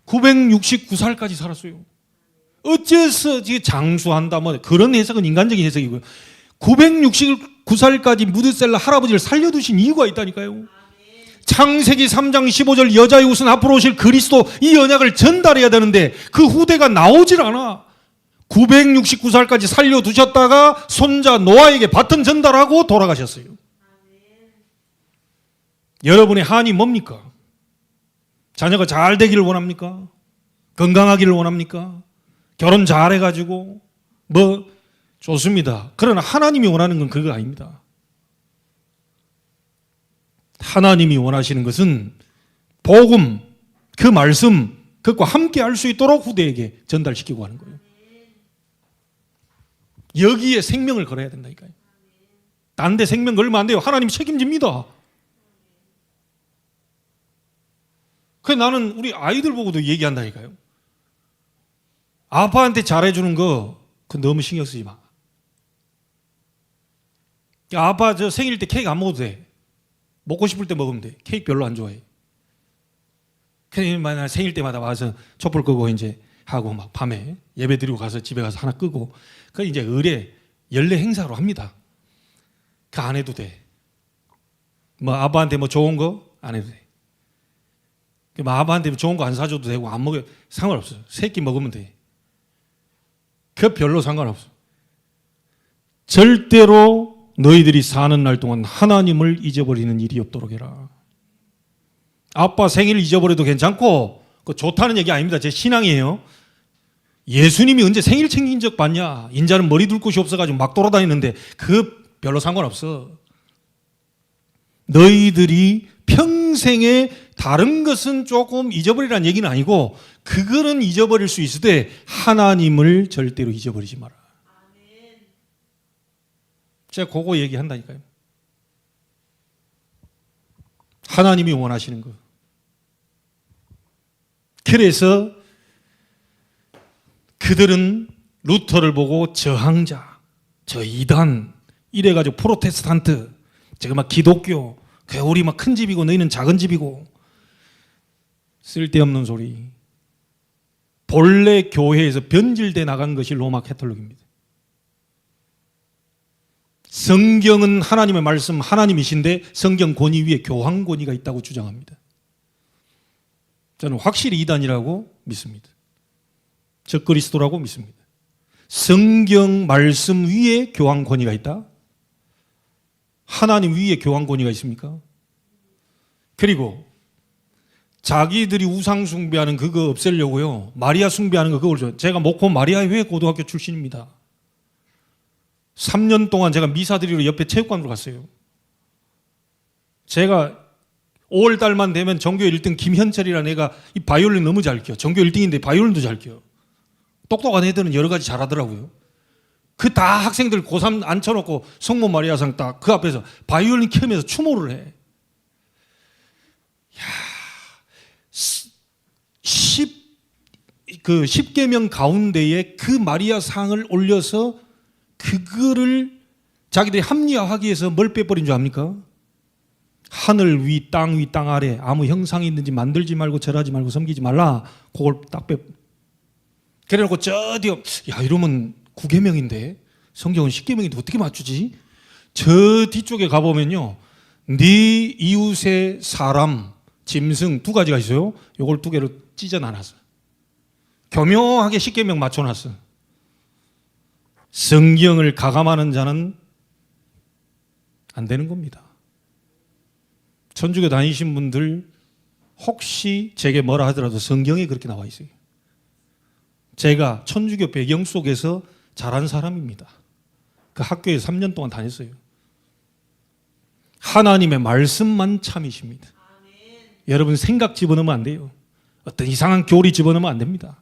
969살까지 살았어요. 어째서 장수한다 뭐 그런 해석은 인간적인 해석이고요. 969살까지 무드셀라 할아버지를 살려두신 이유가 있다니까요. 창세기 3장 15절 여자의 옷은 앞으로 오실 그리스도, 이 언약을 전달해야 되는데 그 후대가 나오질 않아. 969살까지 살려두셨다가 손자 노아에게 바튼 전달하고 돌아가셨어요. 여러분의 한이 뭡니까? 자녀가 잘 되기를 원합니까? 건강하기를 원합니까? 결혼 잘 해가지고 뭐 좋습니다. 그러나 하나님이 원하는 건 그거 아닙니다. 하나님이 원하시는 것은 복음, 그 말씀, 그것과 함께 할 수 있도록 후대에게 전달시키고 하는 거예요. 여기에 생명을 걸어야 된다니까요. 딴 데 생명 걸면 안 돼요. 하나님이 책임집니다. 그래서 나는 우리 아이들 보고도 얘기한다니까요. 아빠한테 잘해주는 거 그거 너무 신경 쓰지 마. 아빠 저 생일 때 케이크 안 먹어도 돼. 먹고 싶을 때 먹으면 돼. 케이크 별로 안 좋아해. 그래서 만약 생일 때마다 와서 촛불 끄고 이제 하고 막 밤에 예배 드리고 가서 집에 가서 하나 끄고 그 이제 의례 연례 행사로 합니다. 그 안 해도 돼. 뭐 아빠한테 뭐 좋은 거 안 해도 돼. 뭐 아빠한테 좋은 거 안 사줘도 되고 안 먹어도 상관없어. 새끼 먹으면 돼. 그 별로 상관없어. 절대로 너희들이 사는 날 동안 하나님을 잊어버리는 일이 없도록 해라. 아빠 생일 잊어버려도 괜찮고 그 좋다는 얘기 아닙니다. 제 신앙이에요. 예수님이 언제 생일 챙긴 적 봤냐? 인자는 머리 둘 곳이 없어가지고 막 돌아다니는데 그 별로 상관없어. 너희들이 평생 평생에 다른 것은 조금 잊어버리라는 얘기는 아니고 그거는 잊어버릴 수 있으되 하나님을 절대로 잊어버리지 마라. 제가 그거 얘기한다니까요. 하나님이 원하시는 거. 그래서 그들은 루터를 보고 저항자, 저 이단, 이래가지고 프로테스탄트, 제가 막 기독교, 우리 막 큰 집이고 너희는 작은 집이고 쓸데없는 소리. 본래 교회에서 변질돼 나간 것이 로마 캐톨릭입니다. 성경은 하나님의 말씀, 하나님이신데 성경 권위 위에 교황 권위가 있다고 주장합니다. 저는 확실히 이단이라고 믿습니다. 적그리스도라고 믿습니다. 성경 말씀 위에 교황 권위가 있다? 하나님 위에 교황 권위가 있습니까? 그리고 자기들이 우상 숭배하는 그거 없애려고요. 마리아 숭배하는 거 그걸 줘. 제가 목포 마리아회 고등학교 출신입니다. 3년 동안 제가 미사 드리러 옆에 체육관으로 갔어요. 제가 5월 달만 되면 전교 1등 김현철이라는 애가 이 바이올린 너무 잘 켜. 전교 1등인데 바이올린도 잘 켜. 똑똑한 애들은 여러 가지 잘하더라고요. 그 다 학생들 고3 앉혀놓고 성모 마리아상 딱 그 앞에서 바이올린 켜면서 추모를 해. 야, 10계명 가운데에 그 마리아상을 올려서 그거를 자기들이 합리화하기 위해서 뭘 빼버린 줄 압니까? 하늘 위, 땅 위, 땅 아래 아무 형상이 있는지 만들지 말고 절하지 말고 섬기지 말라. 그걸 딱 빼. 그래놓고 저 뒤에 야 이러면 9계명인데 성경은 10계명인데 어떻게 맞추지? 저 뒤쪽에 가보면요. 네 이웃의 사람, 짐승 두 가지가 있어요. 이걸 두 개로 찢어놔놨어. 교묘하게 10계명 맞춰놨어. 성경을 가감하는 자는 안 되는 겁니다. 천주교 다니신 분들 혹시 제게 뭐라 하더라도 성경에 그렇게 나와 있어요. 제가 천주교 배경 속에서 자란 사람입니다. 그 학교에 3년 동안 다녔어요. 하나님의 말씀만 참이십니다. 여러분 생각 집어넣으면 안 돼요. 어떤 이상한 교리 집어넣으면 안 됩니다.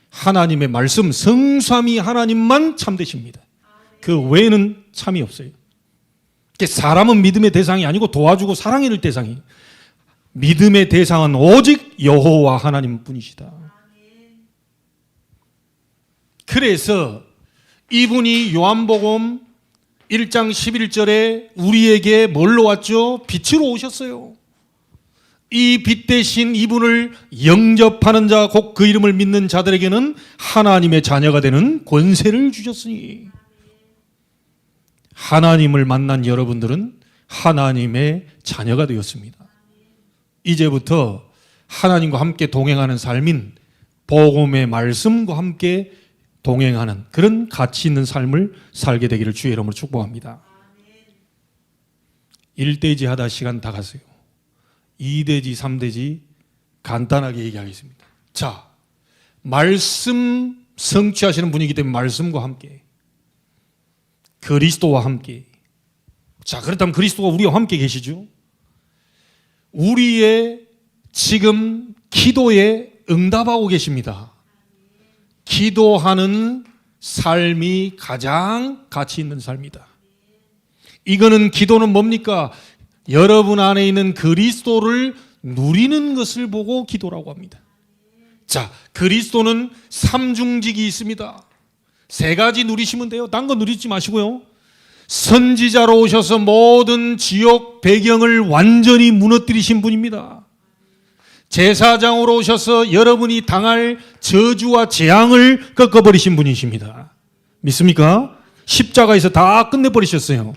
하나님의 말씀 성삼위 하나님만 참되십니다. 그 외에는 참이 없어요. 사람은 믿음의 대상이 아니고 도와주고 사랑해줄 대상이. 믿음의 대상은 오직 여호와 하나님뿐이시다. 그래서 이분이 요한복음 1장 11절에 우리에게 뭘로 왔죠? 빛으로 오셨어요. 이 빛 대신 이분을 영접하는 자, 곧 그 이름을 믿는 자들에게는 하나님의 자녀가 되는 권세를 주셨으니 하나님을 만난 여러분들은 하나님의 자녀가 되었습니다. 이제부터 하나님과 함께 동행하는 삶인 복음의 말씀과 함께 동행하는 그런 가치 있는 삶을 살게 되기를 주의 이름으로 축복합니다. 1대지 하다 시간 다 갔어요. 2대지, 3대지 간단하게 얘기하겠습니다. 자, 말씀 성취하시는 분이기 때문에 말씀과 함께 그리스도와 함께. 자, 그렇다면 그리스도가 우리와 함께 계시죠. 우리의 지금 기도에 응답하고 계십니다. 기도하는 삶이 가장 가치 있는 삶이다. 이거는 기도는 뭡니까? 여러분 안에 있는 그리스도를 누리는 것을 보고 기도라고 합니다. 자, 그리스도는 삼중직이 있습니다. 세 가지 누리시면 돼요. 딴 거 누리지 마시고요. 선지자로 오셔서 모든 지옥 배경을 완전히 무너뜨리신 분입니다. 제사장으로 오셔서 여러분이 당할 저주와 재앙을 꺾어버리신 분이십니다. 믿습니까? 십자가에서 다 끝내버리셨어요.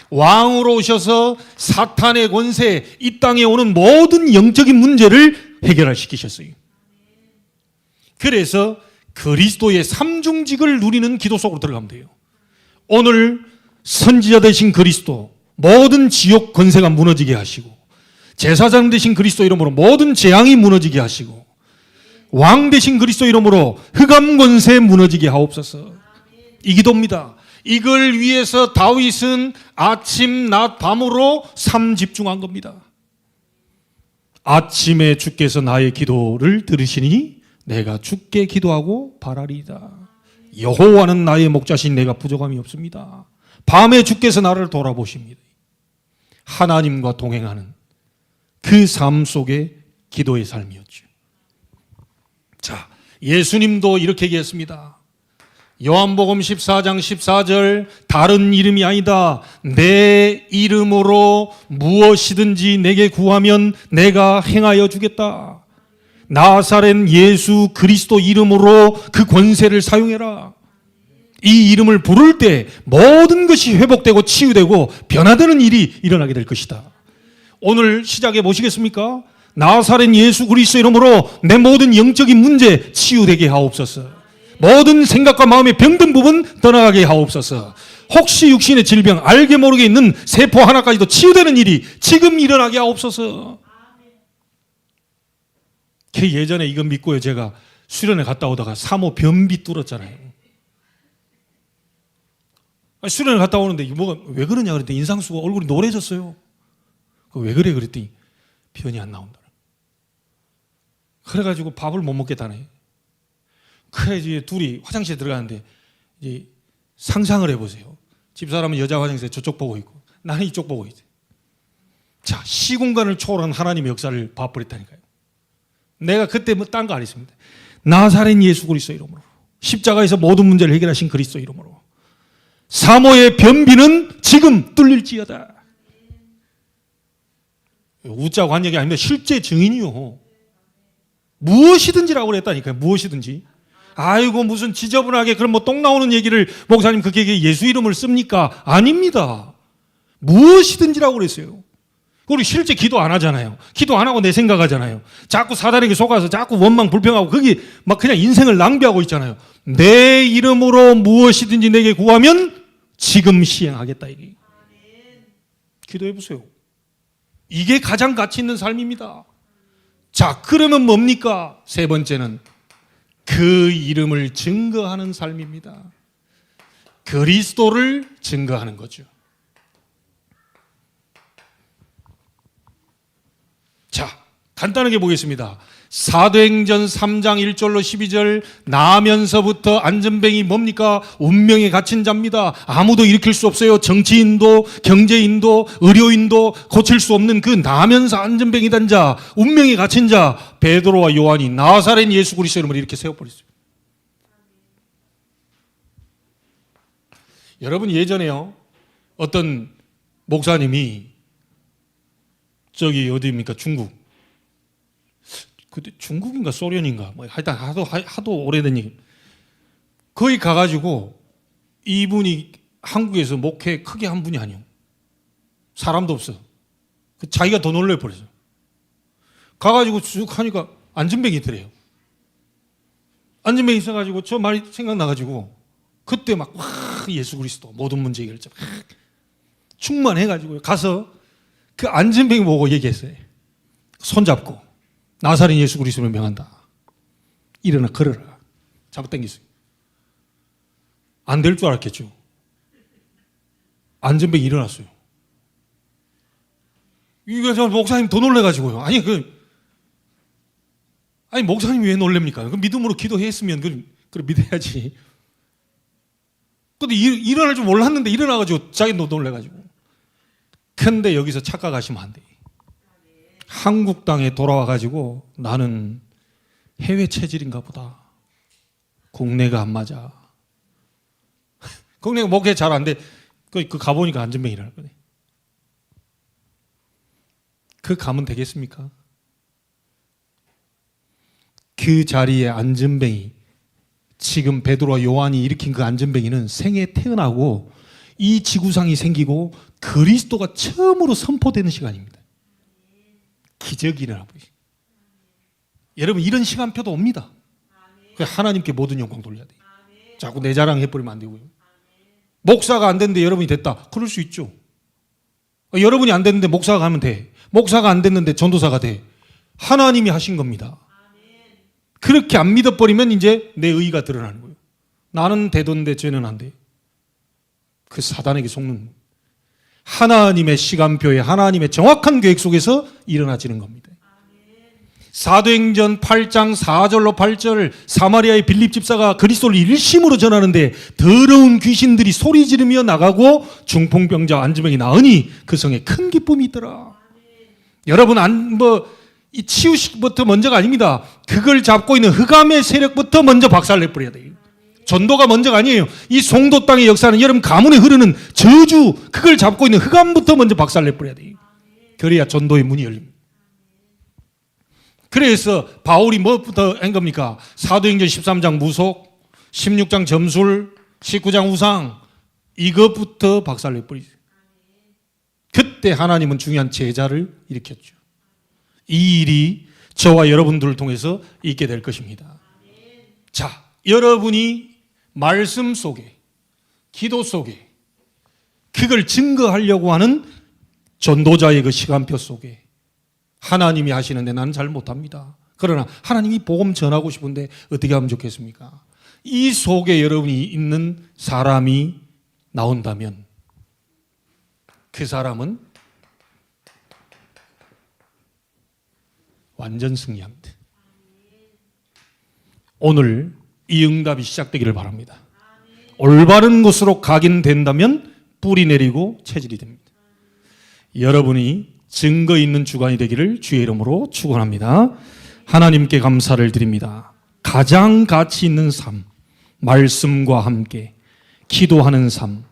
왕으로 오셔서 사탄의 권세, 이 땅에 오는 모든 영적인 문제를 해결시키셨어요. 그래서 그리스도의 삼중직을 누리는 기도 속으로 들어가면 돼요. 오늘 선지자 되신 그리스도, 모든 지옥 권세가 무너지게 하시고, 제사장 되신 그리스도 이름으로 모든 재앙이 무너지게 하시고, 왕 되신 그리스도 이름으로 흑암 권세 무너지게 하옵소서. 이 기도입니다. 이걸 위해서 다윗은 아침, 낮, 밤으로 삶 집중한 겁니다. 아침에 주께서 나의 기도를 들으시니 내가 주께 기도하고 바라리이다. 여호와는 나의 목자신 내가 부족함이 없습니다. 밤에 주께서 나를 돌아보십니다. 하나님과 동행하는 그 삶 속에 기도의 삶이었죠. 자, 예수님도 이렇게 얘기했습니다. 요한복음 14장 14절, 다른 이름이 아니다. 내 이름으로 무엇이든지 내게 구하면 내가 행하여 주겠다. 나사렛 예수 그리스도 이름으로 그 권세를 사용해라. 이 이름을 부를 때 모든 것이 회복되고 치유되고 변화되는 일이 일어나게 될 것이다. 오늘 시작해 보시겠습니까? 나사렛 예수 그리스도 이름으로 내 모든 영적인 문제 치유되게 하옵소서. 모든 생각과 마음의 병든 부분 떠나가게 하옵소서. 혹시 육신의 질병, 알게 모르게 있는 세포 하나까지도 치유되는 일이 지금 일어나게 하옵소서. 예전에 이거 믿고요, 제가 수련회 갔다 오다가 사모 변비 뚫었잖아요. 수련회 갔다 오는데 뭐가 왜 그러냐 그랬더니 인상수가 얼굴이 노래졌어요. 왜 그래 그랬더니 변이 안 나온다. 그래가지고 밥을 못 먹겠다네. 그래 이제 둘이 화장실에 들어가는데 이제 상상을 해보세요. 집사람은 여자 화장실에 저쪽 보고 있고 나는 이쪽 보고 있어요. 자, 시공간을 초월한 하나님의 역사를 봐버렸다니까요. 내가 그때 뭐 딴 거 안 했습니다. 나사렛 예수 그리스도 이름으로, 십자가에서 모든 문제를 해결하신 그리스도 이름으로 사모의 변비는 지금 뚫릴지어다. 웃자 관역이 아닙니다. 실제 증인이요. 무엇이든지라고 그랬다니까요. 무엇이든지. 아이고 무슨 지저분하게 그럼 뭐 똥 나오는 얘기를 목사님 그게 예수 이름을 씁니까? 아닙니다. 무엇이든지라고 그랬어요. 우리 실제 기도 안 하잖아요. 기도 안 하고 내 생각하잖아요. 자꾸 사단에게 속아서 자꾸 원망 불평하고 거기 막 그냥 인생을 낭비하고 있잖아요. 내 이름으로 무엇이든지 내게 구하면 지금 시행하겠다 이게. 기도해 보세요. 이게 가장 가치 있는 삶입니다. 자, 그러면 뭡니까? 세 번째는 그 이름을 증거하는 삶입니다. 그리스도를 증거하는 거죠. 자, 간단하게 보겠습니다. 사도행전 3장 1절로 12절, 나면서부터 안전뱅이 뭡니까? 운명에 갇힌 자입니다. 아무도 일으킬 수 없어요. 정치인도 경제인도 의료인도 고칠 수 없는 그 나면서 안전뱅이 단 자, 운명에 갇힌 자 베드로와 요한이 나사렛 예수 그리스도 이름을 이렇게 세워버렸어요. 여러분 예전에요 어떤 목사님이 저기 어디입니까? 중국. 그때 중국인가 소련인가 뭐 하여튼 하도 오래된 얘기. 거기 가가지고 이분이 한국에서 목회 크게 한 분이 아니요. 사람도 없어. 자기가 더 놀래버렸어. 가가지고 쭉 하니까 안전뱅이 있더래요. 안전뱅이 있어가지고 저 말이 생각나가지고 그때 막 예수 그리스도 모든 문제 해결자 충만해가지고 가서 그 안전뱅이 보고 얘기했어요. 손잡고 나사렛 예수 그리스도를 명한다. 일어나 걸어라. 잡아당겼어요. 안 될 줄 알았겠죠. 안전뱅이 일어났어요. 이거 저 목사님 더 놀래가지고요. 아니 목사님이 왜 놀랍니까? 그 믿음으로 기도했으면 그래 믿어야지. 근데 일어날 줄 몰랐는데 일어나가지고 자기도 놀래가지고. 근데 여기서 착각하시면 안 돼. 한국 땅에 돌아와가지고 나는 해외 체질인가 보다. 국내가 안 맞아. 국내가 목회 잘 안 돼. 그 가보니까 안전뱅이라는 거네. 그 가면 되겠습니까? 그 자리에 안전뱅이, 지금 베드로와 요한이 일으킨 그 안전뱅이는 생에 태어나고 이 지구상이 생기고 그리스도가 처음으로 선포되는 시간입니다. 기적이 일어나고 있어요. 여러분 이런 시간표도 옵니다. 하나님께 모든 영광 돌려야 돼요. 자꾸 내 자랑 해버리면 안 되고요. 목사가 안 됐는데 여러분이 됐다. 그럴 수 있죠. 여러분이 안 됐는데 목사가 가면 돼. 목사가 안 됐는데 전도사가 돼. 하나님이 하신 겁니다. 그렇게 안 믿어버리면 이제 내 의의가 드러나는 거예요. 나는 되던데 쟤는 안 돼. 그 사단에게 속는 하나님의 시간표에 하나님의 정확한 계획 속에서 일어나지는 겁니다. 사도행전 8장 4절로 8절 사마리아의 빌립 집사가 그리스도를 일심으로 전하는데 더러운 귀신들이 소리 지르며 나가고 중풍병자 안진병이 나으니 그 성에 큰 기쁨이 있더라. 여러분 이 치유식부터 먼저가 아닙니다. 그걸 잡고 있는 흑암의 세력부터 먼저 박살내버려야 돼요. 전도가 먼저가 아니에요. 이 송도 땅의 역사는 여러분 가문에 흐르는 저주, 그걸 잡고 있는 흑암부터 먼저 박살내버려야 돼요. 그래야 전도의 문이 열립니다. 그래서 바울이 뭐부터 한 겁니까? 사도행전 13장 무속, 16장 점술, 19장 우상, 이것부터 박살내버리죠. 그때 하나님은 중요한 제자를 일으켰죠. 이 일이 저와 여러분들을 통해서 있게 될 것입니다. 자, 여러분이 말씀 속에, 기도 속에 그걸 증거하려고 하는 전도자의 그 시간표 속에 하나님이 하시는데 나는 잘 못합니다. 그러나 하나님이 복음 전하고 싶은데 어떻게 하면 좋겠습니까? 이 속에 여러분이 있는 사람이 나온다면 그 사람은 완전 승리합니다. 오늘 이 응답이 시작되기를 바랍니다. 올바른 곳으로 가긴 된다면 뿌리 내리고 체질이 됩니다. 여러분이 증거 있는 주간이 되기를 주의 이름으로 축원합니다. 하나님께 감사를 드립니다. 가장 가치 있는 삶, 말씀과 함께 기도하는 삶,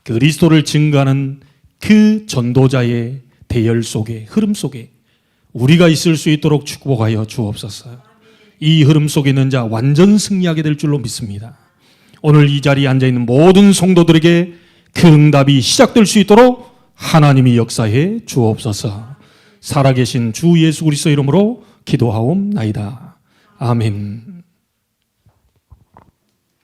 그리스도를 증거하는 그 전도자의 대열 속에, 흐름 속에 우리가 있을 수 있도록 축복하여 주옵소서. 이 흐름 속에 있는 자 완전 승리하게 될 줄로 믿습니다. 오늘 이 자리에 앉아있는 모든 성도들에게 그 응답이 시작될 수 있도록 하나님이 역사해 주옵소서. 살아계신 주 예수 그리스도 이름으로 기도하옵나이다. 아멘.